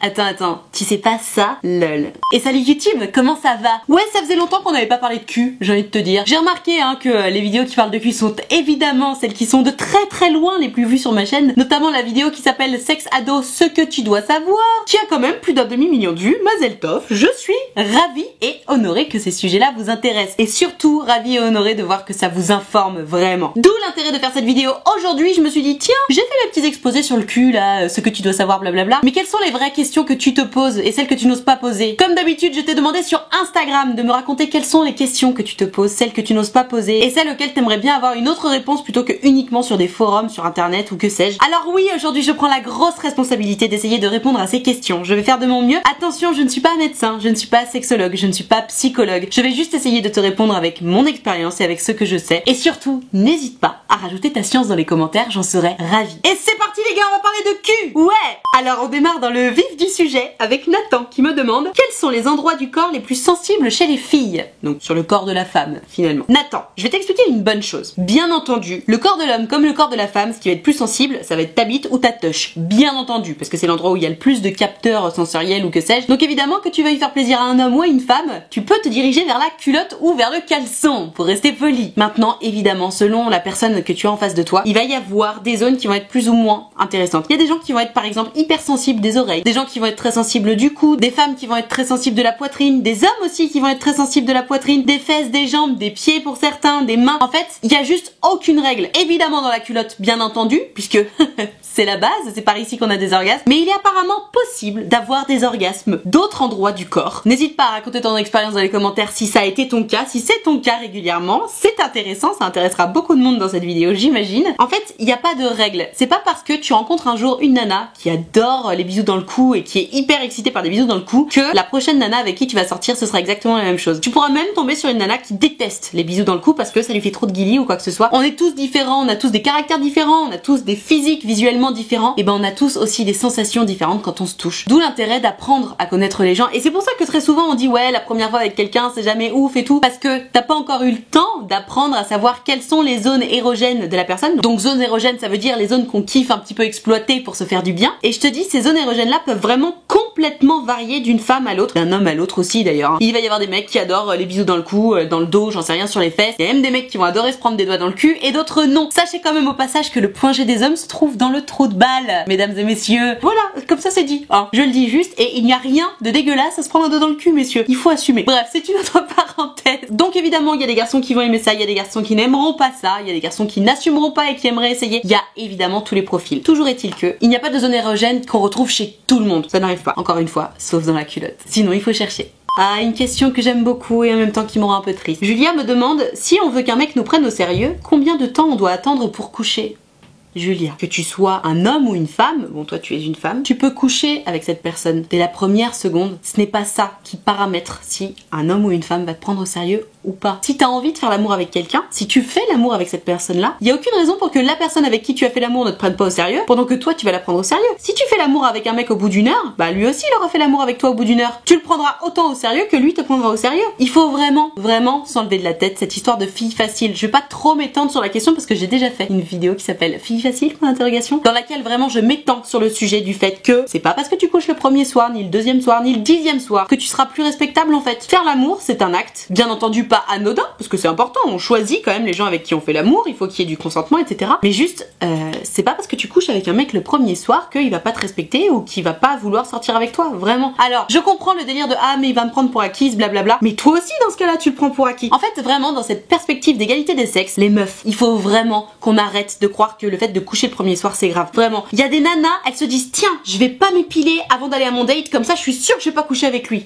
Attends, tu sais pas ça? Lol. Et salut YouTube, comment ça va? Ouais, ça faisait longtemps qu'on n'avait pas parlé de cul, j'ai envie de te dire. J'ai remarqué que les vidéos qui parlent de cul sont évidemment celles qui sont de très loin les plus vues sur ma chaîne, notamment la vidéo qui s'appelle Sexe ado, ce que tu dois savoir, qui a quand même plus d'1 demi-million de vues. Mazel tov, je suis ravie et honorée que ces sujets-là vous intéressent. Et surtout, ravie et honorée de voir que ça vous informe vraiment. D'où l'intérêt de faire cette vidéo. Aujourd'hui, je me suis dit, tiens, j'ai fait mes petits exposés sur le cul, là, ce que tu dois savoir, blablabla. Mais quelles sont les vraies questions que tu te poses et celles que tu n'oses pas poser? Comme d'habitude, je t'ai demandé sur Instagram de me raconter quelles sont les questions que tu te poses, celles que tu n'oses pas poser et celles auxquelles t'aimerais bien avoir une autre réponse plutôt que uniquement sur des forums, sur internet ou que sais-je. Alors oui, aujourd'hui, je prends la grosse responsabilité d'essayer de répondre à ces questions. Je vais faire de mon mieux. Attention, je ne suis pas médecin, je ne suis pas sexologue, je ne suis pas psychologue. Je vais juste essayer de te répondre avec mon expérience et avec ce que je sais. Et surtout, n'hésite pas à rajouter ta science dans les commentaires, j'en serais ravie. Et c'est parti les gars, on va parler de cul. Ouais. Alors on démarre dans le vif du sujet avec Nathan qui me demande quels sont les endroits du corps les plus sensibles chez les filles. Donc sur le corps de la femme finalement. Nathan, je vais t'expliquer une bonne chose. Bien entendu, le corps de l'homme comme le corps de la femme, ce qui va être plus sensible, ça va être ta bite ou ta touche. Bien entendu, parce que c'est l'endroit où il y a le plus de capteurs sensoriels ou que sais-je. Donc évidemment que tu veuilles faire plaisir à un homme ou à une femme, tu peux te diriger vers la culotte ou vers le caleçon pour rester poli. Maintenant, évidemment, selon la personne que tu as en face de toi, il va y avoir des zones qui vont être plus ou moins intéressantes. Il y a des gens qui vont être par exemple hypersensibles des oreilles, des gens qui vont être très sensibles du cou, des femmes qui vont être très sensibles de la poitrine, des hommes aussi qui vont être très sensibles de la poitrine, des fesses, des jambes, des pieds pour certains, des mains. En fait, il y a juste aucune règle. Évidemment dans la culotte, bien entendu, puisque c'est la base, c'est par ici qu'on a des orgasmes, mais il est apparemment possible d'avoir des orgasmes d'autres endroits du corps. N'hésite pas à raconter ton expérience dans les commentaires si ça a été ton cas, si c'est ton cas régulièrement, c'est intéressant, ça intéressera beaucoup de monde dans cette vidéo, j'imagine. En fait, il n'y a pas de règle. C'est pas parce que tu rencontres un jour une nana qui adore les bisous dans le cou et qui est hyper excitée par des bisous dans le cou que la prochaine nana avec qui tu vas sortir, ce sera exactement la même chose. Tu pourras même tomber sur une nana qui déteste les bisous dans le cou parce que ça lui fait trop de guilis ou quoi que ce soit. On est tous différents, on a tous des caractères différents, on a tous des physiques visuellement différents, et ben on a tous aussi des sensations différentes quand on se touche. D'où l'intérêt d'apprendre à connaître les gens, et c'est pour ça que très souvent on dit ouais, la première fois avec quelqu'un c'est jamais ouf et tout, parce que t'as pas encore eu le temps d'apprendre à savoir quelles sont les zones érogènes de la personne. Donc zones érogènes, ça veut dire les zones qu'on kiffe un petit peu exploiter pour se faire du bien, et je te dis, ces zones érogènes là peuvent vraiment complètement varier d'une femme à l'autre, d'un homme à l'autre aussi d'ailleurs. Il va y avoir des mecs qui adorent les bisous dans le cou, dans le dos, j'en sais rien, sur les fesses. Il y a même des mecs qui vont adorer se prendre des doigts dans le cul et d'autres non. Sachez quand même au passage que le point G des hommes se trouve dans le trou de balle, mesdames et messieurs. Voilà, comme ça c'est dit. Hein. Je le dis juste, et il n'y a rien de dégueulasse à se prendre un doigt dans le cul, messieurs. Il faut assumer. Bref, c'est une autre parenthèse. Donc évidemment, il y a des garçons qui vont aimer ça, il y a des garçons qui n'aimeront pas ça, il y a des garçons qui n'assumeront pas et qui aimeraient essayer. Il y a évidemment tous les profils. Toujours est-il que il n'y a pas de zone érogène qu'on retrouve chez tout le monde. Ça n'arrive pas, encore une fois, sauf dans la culotte. Sinon, il faut chercher. Ah, une question que j'aime beaucoup et en même temps qui me rend un peu triste. Julia me demande, si on veut qu'un mec nous prenne au sérieux, combien de temps on doit attendre pour coucher? Julia, que tu sois un homme ou une femme, bon toi tu es une femme, tu peux coucher avec cette personne dès la première seconde. Ce n'est pas ça qui paramètre si un homme ou une femme va te prendre au sérieux ou pas. Si t'as envie de faire l'amour avec quelqu'un, si tu fais l'amour avec cette personne-là, il y a aucune raison pour que la personne avec qui tu as fait l'amour ne te prenne pas au sérieux, pendant que toi tu vas la prendre au sérieux. Si tu fais l'amour avec un mec au bout d'une heure, bah lui aussi il aura fait l'amour avec toi au bout d'une heure. Tu le prendras autant au sérieux que lui te prendra au sérieux. Il faut vraiment s'enlever de la tête cette histoire de fille facile. Je vais pas trop m'étendre sur la question parce que j'ai déjà fait une vidéo qui s'appelle Fille facile, dans laquelle vraiment je m'étends sur le sujet du fait que c'est pas parce que tu couches le premier soir, ni le deuxième soir, ni le 10e soir que tu seras plus respectable en fait. Faire l'amour, c'est un acte, bien entendu pas anodin, parce que c'est important, on choisit quand même les gens avec qui on fait l'amour, il faut qu'il y ait du consentement, etc. Mais juste, c'est pas parce que tu couches avec un mec le premier soir qu'il va pas te respecter ou qu'il va pas vouloir sortir avec toi, vraiment. Alors, je comprends le délire de ah mais il va me prendre pour acquise, blablabla, mais toi aussi dans ce cas-là tu le prends pour acquis. En fait, vraiment, dans cette perspective d'égalité des sexes, les meufs, il faut vraiment qu'on arrête de croire que le fait de coucher le premier soir c'est grave, vraiment. Il y a des nanas, elles se disent tiens, je vais pas m'épiler avant d'aller à mon date, comme ça je suis sûre que je vais pas coucher avec lui.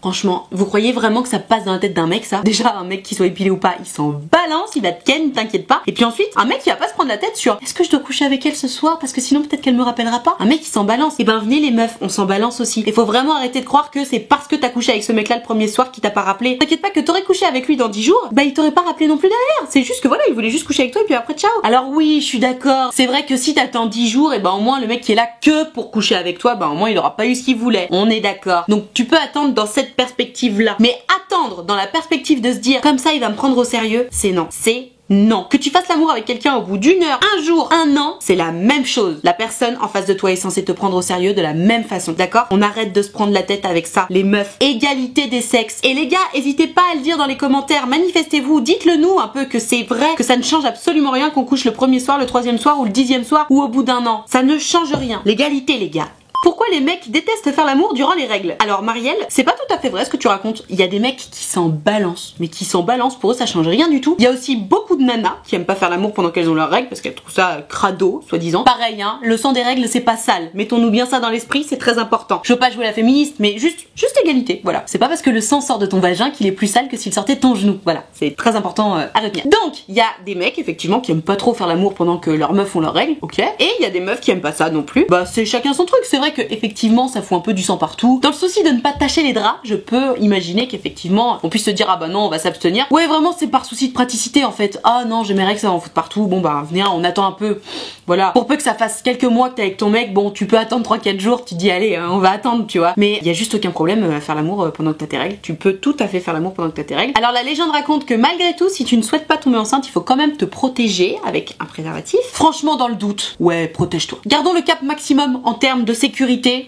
Franchement, vous croyez vraiment que ça passe dans la tête d'un mec ça? Déjà, un mec qui soit épilé ou pas, il s'en balance, il va te ken, t'inquiète pas. Et puis ensuite, un mec qui va pas se prendre la tête sur est-ce que je dois coucher avec elle ce soir parce que sinon peut-être qu'elle me rappellera pas. Un mec qui s'en balance. Et ben venez les meufs, on s'en balance aussi. Il faut vraiment arrêter de croire que c'est parce que t'as couché avec ce mec là le premier soir qu'il t'a pas rappelé. T'inquiète pas que t'aurais couché avec lui dans 10 jours, bah il t'aurait pas rappelé non plus derrière. C'est juste que voilà, il voulait juste coucher avec toi et puis après ciao. Alors oui, je suis d'accord. C'est vrai que si t'attends 10 jours, et ben au moins le mec qui est là que pour coucher avec toi, bah au moins il aura pas eu ce qu'il voulait. On est d'accord. Donc tu peux attendre dans cette perspective là. Mais attendre dans la perspective de se dire comme ça il va me prendre au sérieux, c'est non. C'est Non. Que tu fasses l'amour avec quelqu'un au bout d'une heure, un jour, un an, c'est la même chose. La personne en face de toi est censée te prendre au sérieux de la même façon, d'accord? On arrête de se prendre la tête avec ça. Les meufs, égalité des sexes. Et les gars, n'hésitez pas à le dire dans les commentaires, manifestez-vous, dites-le nous un peu que c'est vrai, que ça ne change absolument rien qu'on couche le premier soir, le troisième soir ou le 10e soir ou au bout d'un an. Ça ne change rien. L'égalité les gars. Pourquoi les mecs détestent faire l'amour durant les règles? Alors Marielle, c'est pas tout à fait vrai ce que tu racontes. Il y a des mecs qui s'en balancent, mais qui s'en balancent, pour eux ça change rien du tout. Il y a aussi beaucoup de nanas qui aiment pas faire l'amour pendant qu'elles ont leurs règles parce qu'elles trouvent ça crado, soi-disant. Pareil hein, le sang des règles c'est pas sale. Mettons-nous bien ça dans l'esprit, c'est très important. Je veux pas jouer la féministe, mais juste égalité, voilà. C'est pas parce que le sang sort de ton vagin qu'il est plus sale que s'il sortait de ton genou. Voilà, c'est très important à retenir. Donc, il y a des mecs effectivement qui aiment pas trop faire l'amour pendant que leurs meufs ont leurs règles, ok. Et il y a des meufs qui aiment pas ça non plus. Bah c'est chacun son truc. C'est vrai que effectivement ça fout un peu du sang partout. Dans le souci de ne pas tacher les draps, je peux imaginer qu'effectivement on puisse se dire ah bah non on va s'abstenir. Ouais vraiment c'est par souci de praticité en fait. Ah non j'ai mes règles ça va en foutre partout. Bon bah venez on attend un peu. Voilà. Pour peu que ça fasse quelques mois que t'es avec ton mec, bon tu peux attendre 3-4 jours, tu te dis allez on va attendre tu vois. Mais il y a juste aucun problème à faire l'amour pendant que t'as tes règles. Tu peux tout à fait faire l'amour pendant que t'as tes règles. Alors la légende raconte que malgré tout si tu ne souhaites pas tomber enceinte il faut quand même te protéger avec un préservatif. Franchement dans le doute, ouais protège-toi. Gardons le cap maximum en termes de sécurité.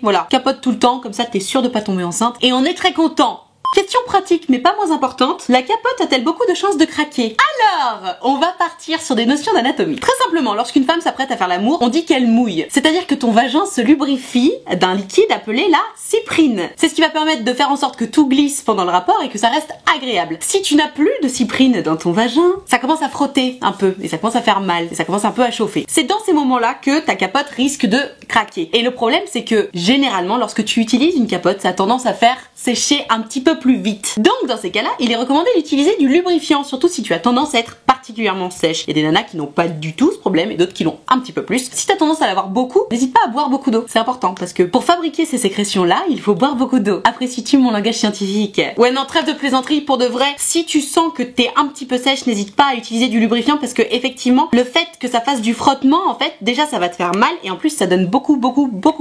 Voilà. Capote tout le temps, comme ça t'es sûr de pas tomber enceinte. Et on est très content. Question pratique mais pas moins importante, la capote a-t-elle beaucoup de chances de craquer? Alors, on va partir sur des notions d'anatomie. Très simplement, lorsqu'une femme s'apprête à faire l'amour, on dit qu'elle mouille. C'est-à-dire que ton vagin se lubrifie d'un liquide appelé la cyprine. C'est ce qui va permettre de faire en sorte que tout glisse pendant le rapport et que ça reste agréable. Si tu n'as plus de cyprine dans ton vagin, ça commence à frotter un peu et ça commence à faire mal et ça commence un peu à chauffer. C'est dans ces moments-là que ta capote risque de craquer. Et le problème c'est que généralement lorsque tu utilises une capote, ça a tendance à faire sécher un petit peu plus vite. Donc dans ces cas-là, il est recommandé d'utiliser du lubrifiant, surtout si tu as tendance à être particulièrement sèche. Il y a des nanas qui n'ont pas du tout ce problème et d'autres qui l'ont un petit peu plus. Si tu as tendance à l'avoir beaucoup, n'hésite pas à boire beaucoup d'eau. C'est important parce que pour fabriquer ces sécrétions-là, il faut boire beaucoup d'eau. Apprécies-tu mon langage scientifique? Ouais non, trêve de plaisanterie pour de vrai. Si tu sens que t'es un petit peu sèche, n'hésite pas à utiliser du lubrifiant parce que effectivement, le fait que ça fasse du frottement, en fait, déjà ça va te faire mal et en plus ça donne beaucoup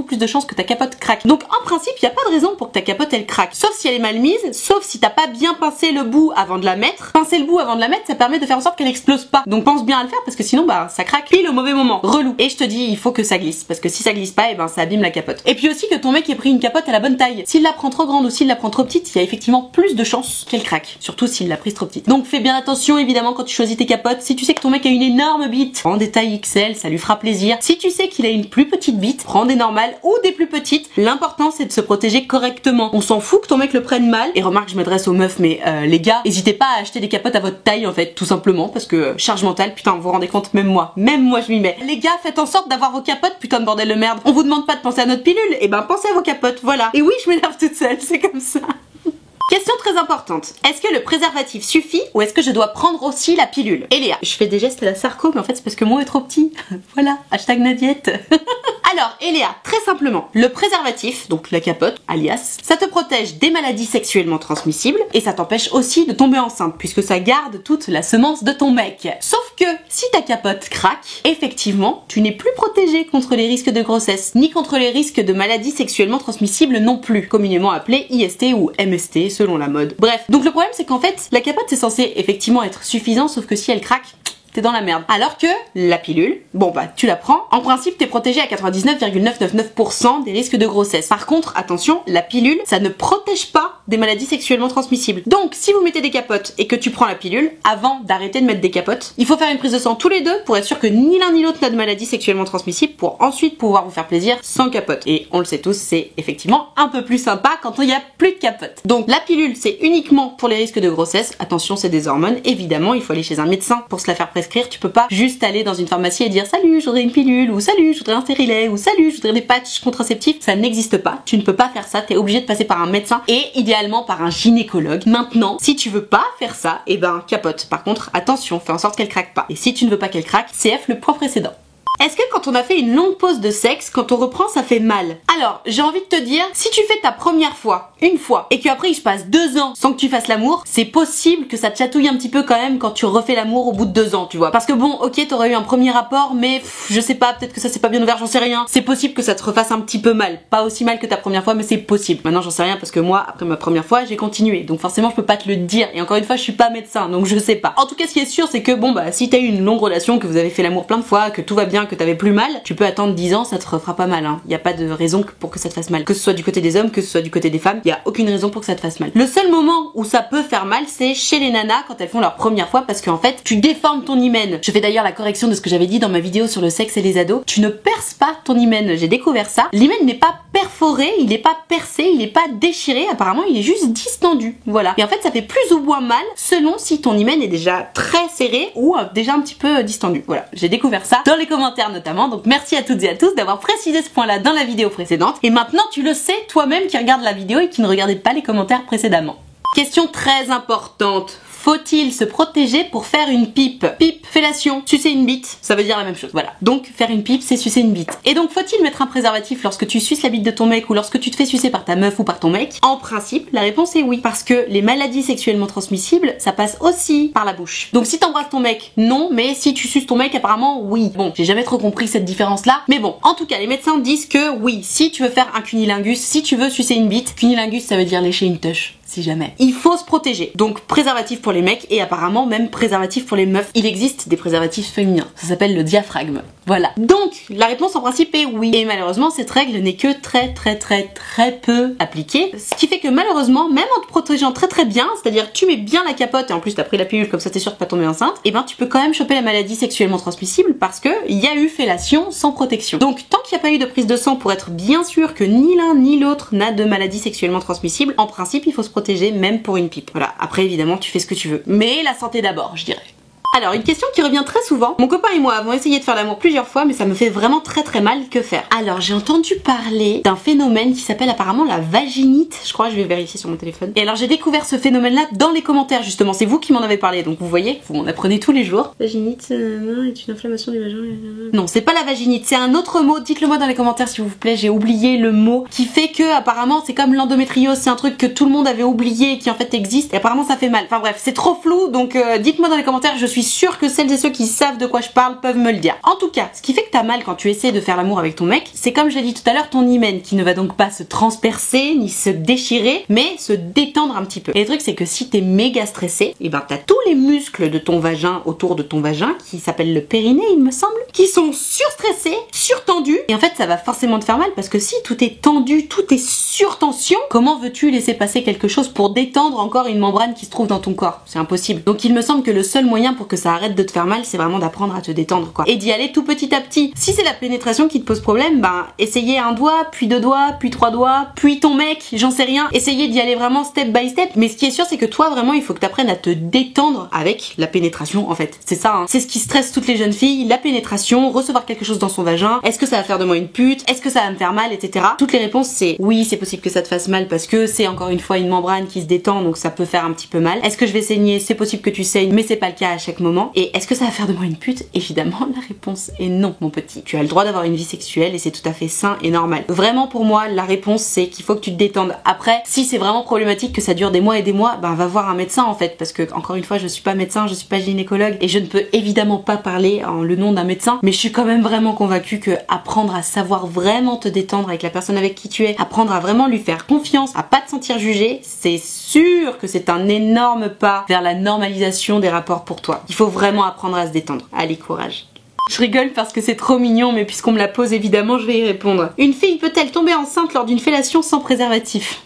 plus de chances que ta capote craque. Donc en principe, il y a pas de raison pour que ta capote elle craque. Sauf si elle est mal mise, sauf si t'as pas bien pincé le bout avant de la mettre. Pincer le bout avant de la mettre, ça permet de faire en sorte qu'elle explose pas. Donc pense bien à le faire parce que sinon bah ça craque pile au mauvais moment. Relou. Et je te dis, il faut que ça glisse parce que si ça glisse pas, et ben ça abîme la capote. Et puis aussi que ton mec ait pris une capote à la bonne taille. S'il la prend trop grande ou s'il la prend trop petite, il y a effectivement plus de chances qu'elle craque. Surtout s'il l'a prise trop petite. Donc fais bien attention évidemment quand tu choisis tes capotes. Si tu sais que ton mec a une énorme bite, prends des tailles XL, ça lui fera plaisir. Si tu sais qu'il a une plus petite bite, prends des normales ou des plus petites. L'important c'est de se protéger correctement. On s'en fout que ton mec le prenne mal. Et remarque, je m'adresse aux meufs, mais les gars, n'hésitez pas à acheter des capotes à votre taille en fait, tout simplement, parce que charge mentale, putain, vous vous rendez compte, même moi je m'y mets. Les gars, faites en sorte d'avoir vos capotes, putain de bordel de merde. On vous demande pas de penser à notre pilule, et ben pensez à vos capotes, voilà. Et oui, je m'énerve toute seule, c'est comme ça. Question très importante. Est-ce que le préservatif suffit ou est-ce que je dois prendre aussi la pilule? Eléa, je fais des gestes à la Sarko, mais en fait c'est parce que moi est trop petit. Voilà, hashtag Nadiette. Alors, Eléa, très simplement, le préservatif, donc la capote, alias, ça te protège des maladies sexuellement transmissibles et ça t'empêche aussi de tomber enceinte puisque ça garde toute la semence de ton mec. Sauf que si ta capote craque, effectivement, tu n'es plus protégé contre les risques de grossesse, ni contre les risques de maladies sexuellement transmissibles non plus, communément appelées IST ou MST selon la mode. Bref, donc le problème c'est qu'en fait, la capote c'est censé effectivement être suffisant, sauf que si elle craque, t'es dans la merde. Alors que la pilule, bon bah tu la prends, en principe t'es protégé à 99,999% des risques de grossesse. Par contre, attention, la pilule, ça ne protège pas des maladies sexuellement transmissibles. Donc si vous mettez des capotes et que tu prends la pilule, avant d'arrêter de mettre des capotes, il faut faire une prise de sang tous les deux pour être sûr que ni l'un ni l'autre n'a de maladie sexuellement transmissible pour ensuite pouvoir vous faire plaisir sans capote. Et on le sait tous, c'est effectivement un peu plus sympa quand il n'y a plus de capote. Donc la pilule, c'est uniquement pour les risques de grossesse. Attention, c'est des hormones. Évidemment, il faut aller chez un médecin pour se la faire prescrire. Tu peux pas juste aller dans une pharmacie et dire salut, je voudrais une pilule, ou salut, je voudrais un stérilet, ou salut, je voudrais des patchs contraceptifs. Ça n'existe pas. Tu ne peux pas faire ça. T'es obligé de passer par un médecin et idéalement par un gynécologue. Maintenant, si tu veux pas faire ça, et ben capote. Par contre, attention, fais en sorte qu'elle craque pas. Et si tu ne veux pas qu'elle craque, CF le point précédent. Est-ce que quand on a fait une longue pause de sexe, quand on reprend, ça fait mal? Alors, j'ai envie de te dire, si tu fais ta première fois, une fois, et qu'après il se passe 2 ans sans que tu fasses l'amour, c'est possible que ça te chatouille un petit peu quand même quand tu refais l'amour au bout de 2 ans, tu vois. Parce que bon, ok, t'aurais eu un premier rapport, mais je sais pas, peut-être que ça s'est pas bien ouvert, j'en sais rien. C'est possible que ça te refasse un petit peu mal. Pas aussi mal que ta première fois, mais c'est possible. Maintenant, j'en sais rien parce que moi, après ma première fois, j'ai continué. Donc forcément, je peux pas te le dire. Et encore une fois, je suis pas médecin, donc je sais pas. En tout cas, ce qui est sûr, c'est que bon, bah, si t'as eu une longue relation, que vous avez fait l'amour plein de fois, que tout va bien, que t'avais plus mal, tu peux attendre 10 ans, ça te refera pas mal, hein. Y a pas de raison pour que ça te fasse mal. Que ce soit du côté des hommes, que ce soit du côté des femmes, y a aucune raison pour que ça te fasse mal. Le seul moment où ça peut faire mal, c'est chez les nanas quand elles font leur première fois, parce qu'en fait, tu déformes ton hymen. Je fais d'ailleurs la correction de ce que j'avais dit dans ma vidéo sur le sexe et les ados. Tu ne perces pas ton hymen. J'ai découvert ça. L'hymen n'est pas perforé, il n'est pas percé, il n'est pas déchiré. Apparemment, il est juste distendu. Voilà. Et en fait, ça fait plus ou moins mal selon si ton hymen est déjà très serré ou déjà un petit peu distendu. Voilà. J'ai découvert ça dans les commentaires notamment. Donc merci à toutes et à tous d'avoir précisé ce point-là dans la vidéo précédente. Et maintenant, tu le sais toi-même qui regarde la vidéo et qui ne regardait pas les commentaires précédemment. Question très importante. Faut-il se protéger pour faire une pipe? Pipe, fellation, sucer une bite, ça veut dire la même chose. Voilà. Donc faire une pipe, c'est sucer une bite. Et donc faut-il mettre un préservatif lorsque tu suces la bite de ton mec ou lorsque tu te fais sucer par ta meuf ou par ton mec? En principe, la réponse est oui. Parce que les maladies sexuellement transmissibles, ça passe aussi par la bouche. Donc si t'embrasses ton mec, non, mais si tu suces ton mec, apparemment, oui. Bon, j'ai jamais trop compris cette différence-là. Mais bon, en tout cas, les médecins disent que oui, si tu veux faire un cunilingus, si tu veux sucer une bite, cunilingus, ça veut dire lécher une touche. Si jamais. Il faut se protéger. Donc préservatif pour les mecs et apparemment même préservatif pour les meufs. Il existe des préservatifs féminins. Ça s'appelle le diaphragme. Voilà. Donc la réponse en principe est oui. Et malheureusement cette règle n'est que très peu appliquée. Ce qui fait que malheureusement, même en te protégeant très bien, c'est-à-dire tu mets bien la capote et en plus t'as pris la pilule comme ça t'es sûr de pas tomber enceinte, et ben tu peux quand même choper la maladie sexuellement transmissible parce que il y a eu fellation sans protection. Donc tant qu'il n'y a pas eu de prise de sang pour être bien sûr que ni l'un ni l'autre n'a de maladie sexuellement transmissible, en principe il faut se protéger même pour une pipe. Voilà, après évidemment tu fais ce que tu veux. Mais la santé d'abord, je dirais. Alors, une question qui revient très souvent. Mon copain et moi avons essayé de faire l'amour plusieurs fois, mais ça me fait vraiment très mal. Que faire? Alors, j'ai entendu parler d'un phénomène qui s'appelle apparemment la vaginite. Je crois, je vais vérifier sur mon téléphone. Et alors, j'ai découvert ce phénomène-là dans les commentaires, justement. C'est vous qui m'en avez parlé, donc vous voyez, vous m'en apprenez tous les jours. Vaginite est une inflammation du vagin. Non, c'est pas la vaginite, c'est un autre mot. Dites-le moi dans les commentaires, s'il vous plaît. J'ai oublié le mot qui fait que, apparemment, c'est comme l'endométriose. C'est un truc que tout le monde avait oublié et qui en fait existe. Et apparemment, ça fait mal. Enfin bref, c'est trop flou, donc dites-moi dans les commentaires. Je suis sûre que celles et ceux qui savent de quoi je parle peuvent me le dire. En tout cas, ce qui fait que t'as mal quand tu essaies de faire l'amour avec ton mec, c'est comme je l'ai dit tout à l'heure, ton hymen qui ne va donc pas se transpercer ni se déchirer, mais se détendre un petit peu. Et le truc, c'est que si t'es méga stressé, et ben t'as tous les muscles de ton vagin autour de ton vagin, qui s'appelle le périnée, il me semble, qui sont surstressés, surtendus, et en fait ça va forcément te faire mal parce que si tout est tendu, tout est surtension, comment veux-tu laisser passer quelque chose pour détendre encore une membrane qui se trouve dans ton corps? C'est impossible. Donc il me semble que le seul moyen pour que ça arrête de te faire mal, c'est vraiment d'apprendre à te détendre, quoi. Et d'y aller tout petit à petit. Si c'est la pénétration qui te pose problème, ben essayez un doigt, puis 2 doigts, puis 3 doigts, puis ton mec, j'en sais rien. Essayez d'y aller vraiment step by step. Mais ce qui est sûr, c'est que toi vraiment, il faut que t'apprennes à te détendre avec la pénétration, en fait. C'est ça, hein. C'est ce qui stresse toutes les jeunes filles, la pénétration, recevoir quelque chose dans son vagin. Est-ce que ça va faire de moi une pute? Est-ce que ça va me faire mal, etc. Toutes les réponses, c'est oui, c'est possible que ça te fasse mal parce que c'est encore une fois une membrane qui se détend, donc ça peut faire un petit peu mal. Est-ce que je vais saigner? C'est possible que tu saignes, mais c'est pas le cas à chaque moment. Et est-ce que ça va faire de moi une pute? Évidemment, la réponse est non, mon petit. Tu as le droit d'avoir une vie sexuelle et c'est tout à fait sain et normal. Vraiment, pour moi, la réponse, c'est qu'il faut que tu te détendes. Après, si c'est vraiment problématique que ça dure des mois et des mois, ben va voir un médecin, en fait, parce que, encore une fois, je suis pas médecin, je suis pas gynécologue et je ne peux évidemment pas parler en le nom d'un médecin, mais je suis quand même vraiment convaincue que apprendre à savoir vraiment te détendre avec la personne avec qui tu es, apprendre à vraiment lui faire confiance, à pas te sentir jugé, c'est sûr que c'est un énorme pas vers la normalisation des rapports pour toi. Il faut vraiment apprendre à se détendre. Allez, courage. Je rigole parce que c'est trop mignon, mais puisqu'on me la pose, évidemment, je vais y répondre. Une fille peut-elle tomber enceinte lors d'une fellation sans préservatif?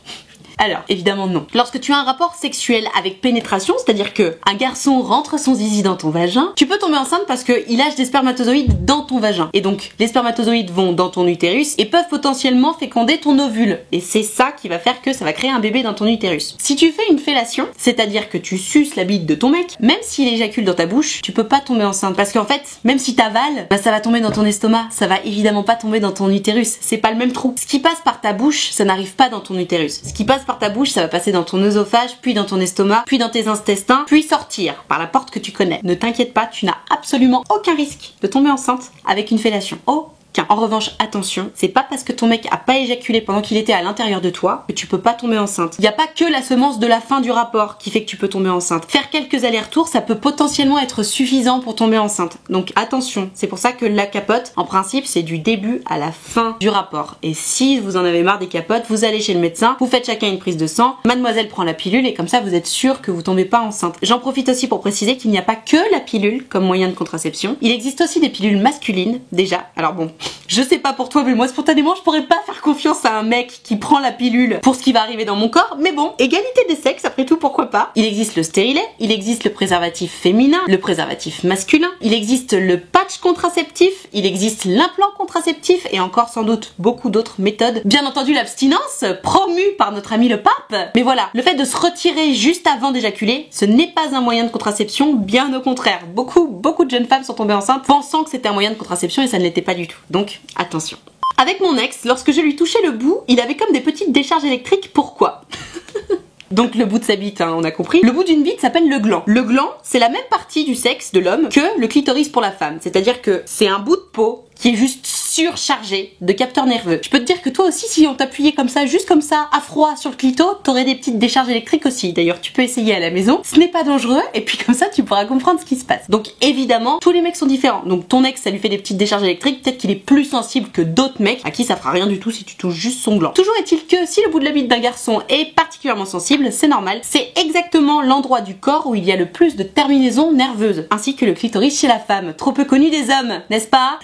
Alors, évidemment non. Lorsque tu as un rapport sexuel avec pénétration, c'est-à-dire que un garçon rentre son zizi dans ton vagin, tu peux tomber enceinte parce qu'il lâche des spermatozoïdes dans ton vagin. Et donc, les spermatozoïdes vont dans ton utérus et peuvent potentiellement féconder ton ovule. Et c'est ça qui va faire que ça va créer un bébé dans ton utérus. Si tu fais une fellation, c'est-à-dire que tu suces la bite de ton mec, même s'il éjacule dans ta bouche, tu peux pas tomber enceinte. Parce qu'en fait, même si t'avales, bah ça va tomber dans ton estomac. Ça va évidemment pas tomber dans ton utérus. C'est pas le même trou. Ce qui passe par ta bouche, ça n'arrive pas dans ton utérus. Ce qui passe par par ta bouche, ça va passer dans ton œsophage, puis dans ton estomac, puis dans tes intestins, puis sortir par la porte que tu connais. Ne t'inquiète pas, tu n'as absolument aucun risque de tomber enceinte avec une fellation. En revanche, attention, c'est pas parce que ton mec a pas éjaculé pendant qu'il était à l'intérieur de toi que tu peux pas tomber enceinte. Il y a pas que la semence de la fin du rapport qui fait que tu peux tomber enceinte. Faire quelques allers-retours, ça peut potentiellement être suffisant pour tomber enceinte. Donc attention, c'est pour ça que la capote, en principe, c'est du début à la fin du rapport. Et si vous en avez marre des capotes, vous allez chez le médecin, vous faites chacun une prise de sang, mademoiselle prend la pilule et comme ça vous êtes sûr que vous tombez pas enceinte. J'en profite aussi pour préciser qu'il n'y a pas que la pilule comme moyen de contraception. Il existe aussi des pilules masculines, déjà. Alors bon, je sais pas pour toi, mais moi spontanément je pourrais pas faire confiance à un mec qui prend la pilule pour ce qui va arriver dans mon corps, mais bon, égalité des sexes, après tout, pourquoi pas. Il existe le stérilet, il existe le préservatif féminin, le préservatif masculin, il existe le patch contraceptif, il existe l'implant contraceptif et encore sans doute beaucoup d'autres méthodes. Bien entendu l'abstinence, promue par notre ami le pape, mais voilà, le fait de se retirer juste avant d'éjaculer, ce n'est pas un moyen de contraception, bien au contraire. Beaucoup de jeunes femmes sont tombées enceintes pensant que c'était un moyen de contraception et ça ne l'était pas du tout. Donc attention. Avec mon ex, lorsque je lui touchais le bout, il avait comme des petites décharges électriques. Pourquoi? Donc le bout de sa bite, hein, on a compris. Le bout d'une bite s'appelle le gland. Le gland, c'est la même partie du sexe de l'homme que le clitoris pour la femme. C'est-à-dire que c'est un bout de peau qui est juste surchargé de capteurs nerveux. Je peux te dire que toi aussi, si on t'appuyait comme ça, juste comme ça, à froid sur le clito, t'aurais des petites décharges électriques aussi. D'ailleurs, tu peux essayer à la maison. Ce n'est pas dangereux, et puis comme ça, tu pourras comprendre ce qui se passe. Donc évidemment, tous les mecs sont différents. Donc ton ex, ça lui fait des petites décharges électriques, peut-être qu'il est plus sensible que d'autres mecs à qui ça fera rien du tout si tu touches juste son gland. Toujours est-il que si le bout de la bite d'un garçon est particulièrement sensible, c'est normal. C'est exactement l'endroit du corps où il y a le plus de terminaisons nerveuses, ainsi que le clitoris chez la femme. Trop peu connu des hommes, n'est-ce pas?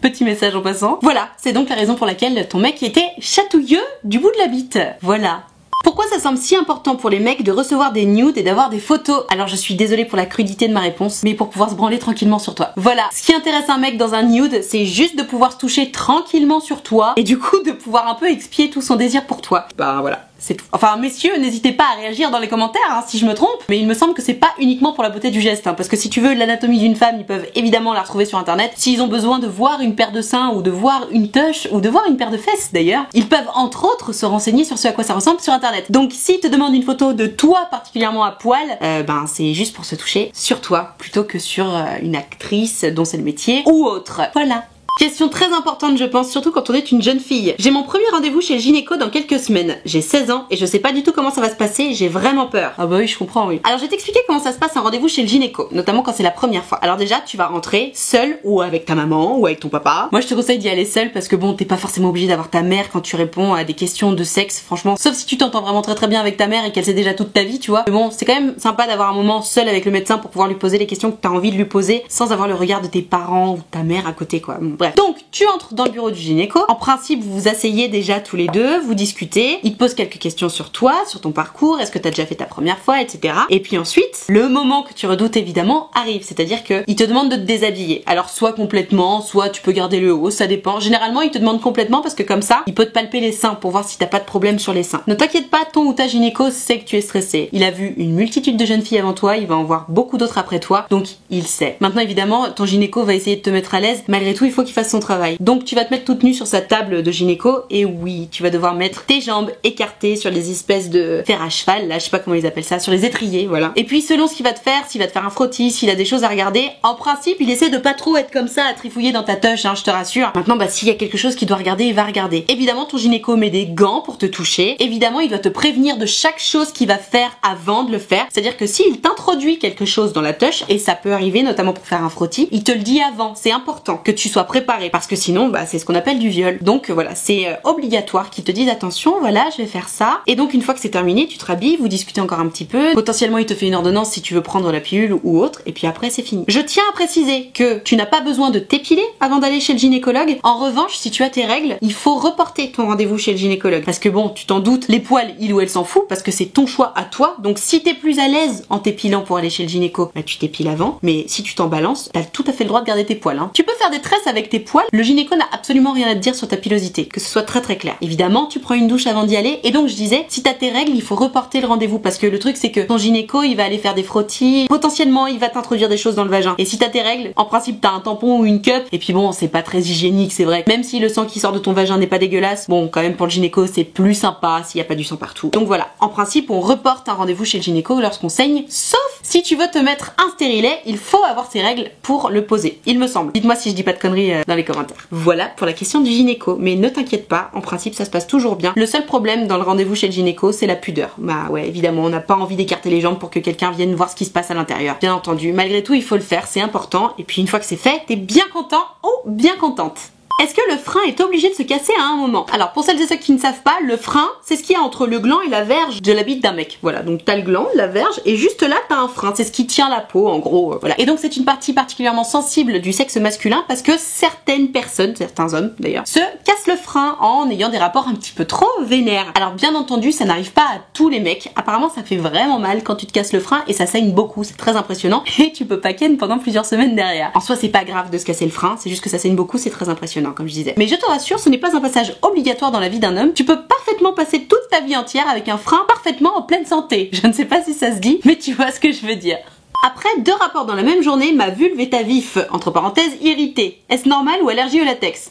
Petit message en passant. Voilà, c'est donc la raison pour laquelle ton mec était chatouilleux du bout de la bite. Voilà. Pourquoi ça semble si important pour les mecs de recevoir des nudes et d'avoir des photos? Alors je suis désolée pour la crudité de ma réponse, mais pour pouvoir se branler tranquillement sur toi. Voilà, ce qui intéresse un mec dans un nude, c'est juste de pouvoir se toucher tranquillement sur toi et du coup de pouvoir un peu expier tout son désir pour toi. Bah voilà. C'est tout. Enfin, messieurs, n'hésitez pas à réagir dans les commentaires hein, si je me trompe, mais il me semble que c'est pas uniquement pour la beauté du geste, hein, parce que si tu veux l'anatomie d'une femme, ils peuvent évidemment la retrouver sur internet. S'ils ont besoin de voir une paire de seins, ou de voir une touche, ou de voir une paire de fesses d'ailleurs, ils peuvent entre autres se renseigner sur ce à quoi ça ressemble sur internet. Donc s'ils te demandent une photo de toi particulièrement à poil, ben c'est juste pour se toucher sur toi, plutôt que sur une actrice dont c'est le métier, ou autre. Voilà. Question très importante je pense, surtout quand on est une jeune fille. J'ai mon premier rendez-vous chez le gynéco dans quelques semaines. J'ai 16 ans et je sais pas du tout comment ça va se passer, j'ai vraiment peur. Ah bah oui, je comprends, oui. Alors je vais t'expliquer comment ça se passe un rendez-vous chez le gynéco, notamment quand c'est la première fois. Alors déjà, tu vas rentrer seule ou avec ta maman ou avec ton papa. Moi je te conseille d'y aller seule parce que bon, t'es pas forcément obligé d'avoir ta mère quand tu réponds à des questions de sexe, franchement. Sauf si tu t'entends vraiment très bien avec ta mère et qu'elle sait déjà toute ta vie, tu vois. Mais bon, c'est quand même sympa d'avoir un moment seul avec le médecin pour pouvoir lui poser les questions que t'as envie de lui poser sans avoir le regard de tes parents ou de ta mère à côté, quoi. Bon, bref. Donc, tu entres dans le bureau du gynéco. En principe, vous vous asseyez déjà tous les deux, vous discutez, il te pose quelques questions sur toi, sur ton parcours, est-ce que t'as déjà fait ta première fois, etc. Et puis ensuite, le moment que tu redoutes évidemment arrive, c'est-à-dire que il te demande de te déshabiller. Alors soit complètement, soit tu peux garder le haut, ça dépend. Généralement, il te demande complètement parce que comme ça, il peut te palper les seins pour voir si t'as pas de problème sur les seins. Ne t'inquiète pas, ton ou ta gynéco sait que tu es stressé. Il a vu une multitude de jeunes filles avant toi, il va en voir beaucoup d'autres après toi, donc il sait. Maintenant évidemment, ton gynéco va essayer de te mettre à l'aise, malgré tout, il faut qu'il fasse son travail. Donc tu vas te mettre toute nue sur sa table de gynéco et oui, tu vas devoir mettre tes jambes écartées sur les espèces de fer à cheval, là je sais pas comment ils appellent ça, sur les étriers, voilà. Et puis selon ce qu'il va te faire, s'il va te faire un frottis, s'il a des choses à regarder, en principe il essaie de pas trop être comme ça à trifouiller dans ta touche, hein, je te rassure. Maintenant bah s'il y a quelque chose qu'il doit regarder, il va regarder. Évidemment ton gynéco met des gants pour te toucher, évidemment il doit te prévenir de chaque chose qu'il va faire avant de le faire, c'est-à-dire que s'il t'introduit quelque chose dans la touche, et ça peut arriver notamment pour faire un frottis, il te le dit avant, c'est important que tu sois préparé parce que sinon bah c'est ce qu'on appelle du viol. Donc voilà, c'est obligatoire qu'ils te disent attention, voilà, je vais faire ça. Et donc une fois que c'est terminé, tu te rhabilles, vous discutez encore un petit peu. Potentiellement, il te fait une ordonnance si tu veux prendre la pilule ou autre. Et puis après, c'est fini. Je tiens à préciser que tu n'as pas besoin de t'épiler avant d'aller chez le gynécologue. En revanche, si tu as tes règles, il faut reporter ton rendez-vous chez le gynécologue. Parce que bon, tu t'en doutes, les poils, il ou elle s'en fout parce que c'est ton choix à toi. Donc si t'es plus à l'aise en t'épilant pour aller chez le gynéco, bah tu t'épiles avant. Mais si tu t'en balances, t'as tout à fait le droit de garder tes poils. Hein. Tu peux faire des tresses avec tes poils, le gynéco n'a absolument rien à te dire sur ta pilosité, que ce soit très très clair. Évidemment, tu prends une douche avant d'y aller, et donc je disais, si t'as tes règles, il faut reporter le rendez-vous, parce que le truc c'est que ton gynéco, il va aller faire des frottis, potentiellement il va t'introduire des choses dans le vagin. Et si t'as tes règles, en principe t'as un tampon ou une cup, et puis bon, c'est pas très hygiénique, c'est vrai. Même si le sang qui sort de ton vagin n'est pas dégueulasse, bon, quand même pour le gynéco, c'est plus sympa s'il y a pas du sang partout. Donc voilà, en principe, on reporte un rendez-vous chez le gynéco lorsqu'on saigne, sauf si tu veux te mettre un stérilet, il faut avoir ses règles pour le poser, il me semble. Dites-moi si je dis pas de conneries dans les commentaires. Voilà pour la question du gynéco, mais ne t'inquiète pas, en principe ça se passe toujours bien. Le seul problème dans le rendez-vous chez le gynéco, c'est la pudeur. Bah ouais, évidemment, on n'a pas envie d'écarter les jambes pour que quelqu'un vienne voir ce qui se passe à l'intérieur. Bien entendu, malgré tout, il faut le faire, c'est important, et puis une fois que c'est fait, t'es bien content ou bien contente. Est-ce que le frein est obligé de se casser à un moment? Alors pour celles et ceux qui ne savent pas, le frein, c'est ce qu'il y a entre le gland et la verge de la bite d'un mec. Voilà, donc t'as le gland, la verge, et juste là t'as un frein, c'est ce qui tient la peau en gros, voilà. Et donc c'est une partie particulièrement sensible du sexe masculin parce que certaines personnes, certains hommes d'ailleurs, se cassent le frein en ayant des rapports un petit peu trop vénères. Alors bien entendu, ça n'arrive pas à tous les mecs, apparemment ça fait vraiment mal quand tu te casses le frein et ça saigne beaucoup, c'est très impressionnant, et tu peux pas ken pendant plusieurs semaines derrière. En soi c'est pas grave de se casser le frein, c'est juste que ça saigne beaucoup, c'est très impressionnant comme je disais. Mais je te rassure, ce n'est pas un passage obligatoire dans la vie d'un homme. Tu peux parfaitement passer toute ta vie entière avec un frein parfaitement en pleine santé. Je ne sais pas si ça se dit, mais tu vois ce que je veux dire. Après 2 rapports dans la même journée, ma vulve est à vif, entre parenthèses irritée. Est-ce normal ou allergie au latex?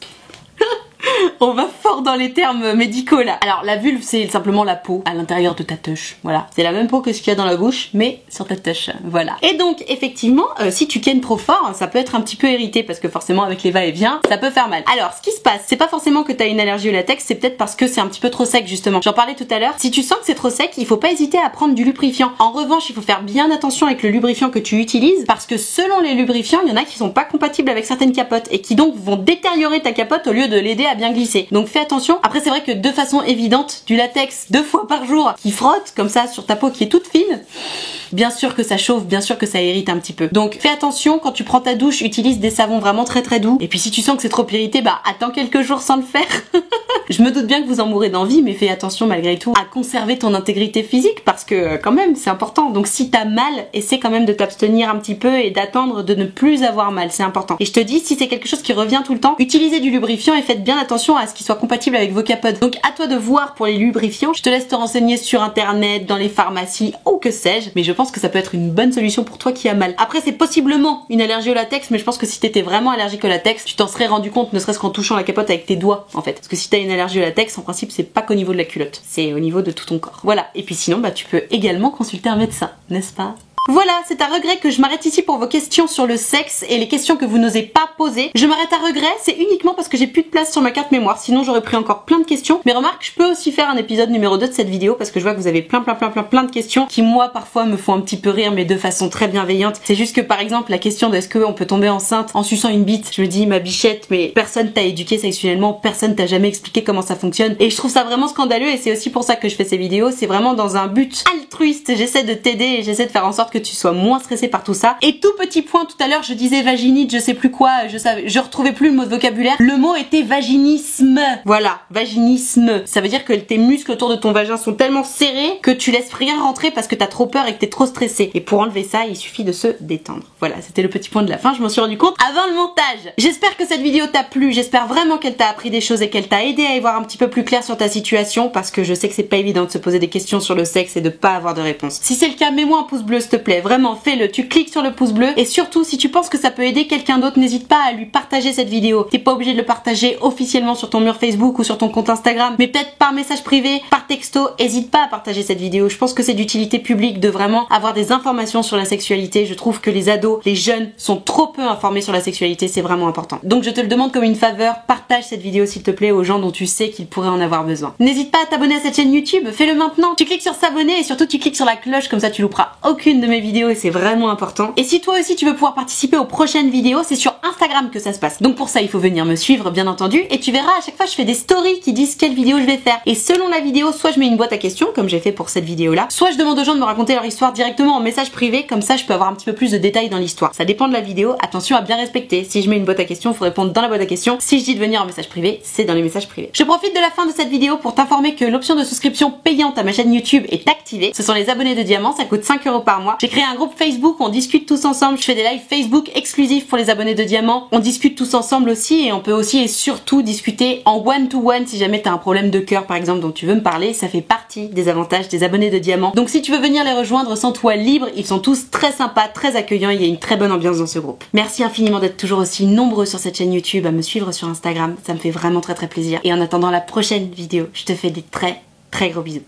On va fort dans les termes médicaux là. Alors la vulve c'est simplement la peau à l'intérieur de ta touche. Voilà, c'est la même peau que ce qu'il y a dans la bouche mais sur ta touche. Voilà. Et donc effectivement si tu kennes trop fort ça peut être un petit peu irrité parce que forcément avec les va-et-vient ça peut faire mal. Alors ce qui se passe c'est pas forcément que t'as une allergie au latex, c'est peut-être parce que c'est un petit peu trop sec justement. J'en parlais tout à l'heure. Si tu sens que c'est trop sec il faut pas hésiter à prendre du lubrifiant. En revanche il faut faire bien attention avec le lubrifiant que tu utilises parce que selon les lubrifiants il y en a qui sont pas compatibles avec certaines capotes et qui donc vont détériorer ta capote au lieu de l'aider à bien glisser. Donc fais attention. Après c'est vrai que de façon évidente, du latex 2 fois par jour qui frotte comme ça sur ta peau qui est toute fine, bien sûr que ça chauffe, bien sûr que ça irrite un petit peu. Donc fais attention quand tu prends ta douche, utilise des savons vraiment très très doux. Et puis si tu sens que c'est trop irrité, bah attends quelques jours sans le faire. Je me doute bien que vous en mourrez d'envie, mais fais attention malgré tout à conserver ton intégrité physique parce que quand même c'est important. Donc si t'as mal, essaie quand même de t'abstenir un petit peu et d'attendre de ne plus avoir mal, c'est important. Et je te dis, si c'est quelque chose qui revient tout le temps, utilisez du lubrifiant et faites bien attention à ce qu'il soit compatible avec vos capotes. Donc à toi de voir pour les lubrifiants, je te laisse te renseigner sur internet, dans les pharmacies ou que sais-je, mais je pense que ça peut être une bonne solution pour toi qui a mal. Après c'est possiblement une allergie au latex, mais je pense que si t'étais vraiment allergique au latex, tu t'en serais rendu compte ne serait-ce qu'en touchant la capote avec tes doigts en fait. Parce que si t'as une allergie au latex, en principe c'est pas qu'au niveau de la culotte, c'est au niveau de tout ton corps. Voilà, et puis sinon bah tu peux également consulter un médecin, n'est-ce pas? Voilà, c'est à regret que je m'arrête ici pour vos questions sur le sexe et les questions que vous n'osez pas poser. Je m'arrête à regret, c'est uniquement parce que j'ai plus de place sur ma carte mémoire, sinon j'aurais pris encore plein de questions. Mais remarque, je peux aussi faire un épisode numéro 2 de cette vidéo parce que je vois que vous avez plein de questions qui moi parfois me font un petit peu rire mais de façon très bienveillante. C'est juste que par exemple la question de est-ce qu'on peut tomber enceinte en suçant une bite, je me dis ma bichette mais personne t'a éduqué sexuellement, personne t'a jamais expliqué comment ça fonctionne et je trouve ça vraiment scandaleux et c'est aussi pour ça que je fais ces vidéos, c'est vraiment dans un but altruiste, j'essaie de t'aider et j'essaie de faire en sorte que tu sois moins stressé par tout ça. Et tout petit point, tout à l'heure je disais vaginite, je sais plus quoi, je retrouvais plus le mot de vocabulaire, le mot était vaginisme. Voilà, vaginisme. Ça veut dire que tes muscles autour de ton vagin sont tellement serrés que tu laisses rien rentrer parce que t'as trop peur et que t'es trop stressé. Et pour enlever ça, il suffit de se détendre. Voilà, c'était le petit point de la fin, je m'en suis rendu compte avant le montage. J'espère que cette vidéo t'a plu, j'espère vraiment qu'elle t'a appris des choses et qu'elle t'a aidé à y voir un petit peu plus clair sur ta situation parce que je sais que c'est pas évident de se poser des questions sur le sexe et de pas avoir de réponse. Si c'est le cas, mets-moi un pouce bleu s'il te plaît, vraiment fais-le, tu cliques sur le pouce bleu et surtout si tu penses que ça peut aider quelqu'un d'autre, n'hésite pas à lui partager cette vidéo. T'es pas obligé de le partager officiellement sur ton mur Facebook ou sur ton compte Instagram, mais peut-être par message privé, par texto, hésite pas à partager cette vidéo. Je pense que c'est d'utilité publique de vraiment avoir des informations sur la sexualité. Je trouve que les ados, les jeunes sont trop peu informés sur la sexualité, c'est vraiment important. Donc je te le demande comme une faveur, partage cette vidéo s'il te plaît aux gens dont tu sais qu'ils pourraient en avoir besoin. N'hésite pas à t'abonner à cette chaîne YouTube, fais-le maintenant. Tu cliques sur s'abonner et surtout tu cliques sur la cloche, comme ça tu louperas aucune de mes vidéos et c'est vraiment important. Et si toi aussi tu veux pouvoir participer aux prochaines vidéos, c'est sur Instagram que ça se passe. Donc pour ça il faut venir me suivre bien entendu et tu verras à chaque fois je fais des stories qui disent quelle vidéo je vais faire. Et selon la vidéo, soit je mets une boîte à questions comme j'ai fait pour cette vidéo là, soit je demande aux gens de me raconter leur histoire directement en message privé, comme ça je peux avoir un petit peu plus de détails dans l'histoire. Ça dépend de la vidéo, attention à bien respecter. Si je mets une boîte à questions, il faut répondre dans la boîte à questions. Si je dis de venir en message privé, c'est dans les messages privés. Je profite de la fin de cette vidéo pour t'informer que l'option de souscription payante à ma chaîne YouTube est activée. Ce sont les abonnés de diamant, ça coûte 5 € par mois. J'ai créé un groupe Facebook, on discute tous ensemble, je fais des lives Facebook exclusifs pour les abonnés de Diamant. On discute tous ensemble aussi et on peut aussi et surtout discuter en one-to-one si jamais t'as un problème de cœur par exemple dont tu veux me parler. Ça fait partie des avantages des abonnés de Diamant. Donc si tu veux venir les rejoindre, sens-toi libre, ils sont tous très sympas, très accueillants, il y a une très bonne ambiance dans ce groupe. Merci infiniment d'être toujours aussi nombreux sur cette chaîne YouTube, à me suivre sur Instagram, ça me fait vraiment très plaisir. Et en attendant la prochaine vidéo, je te fais des très gros bisous.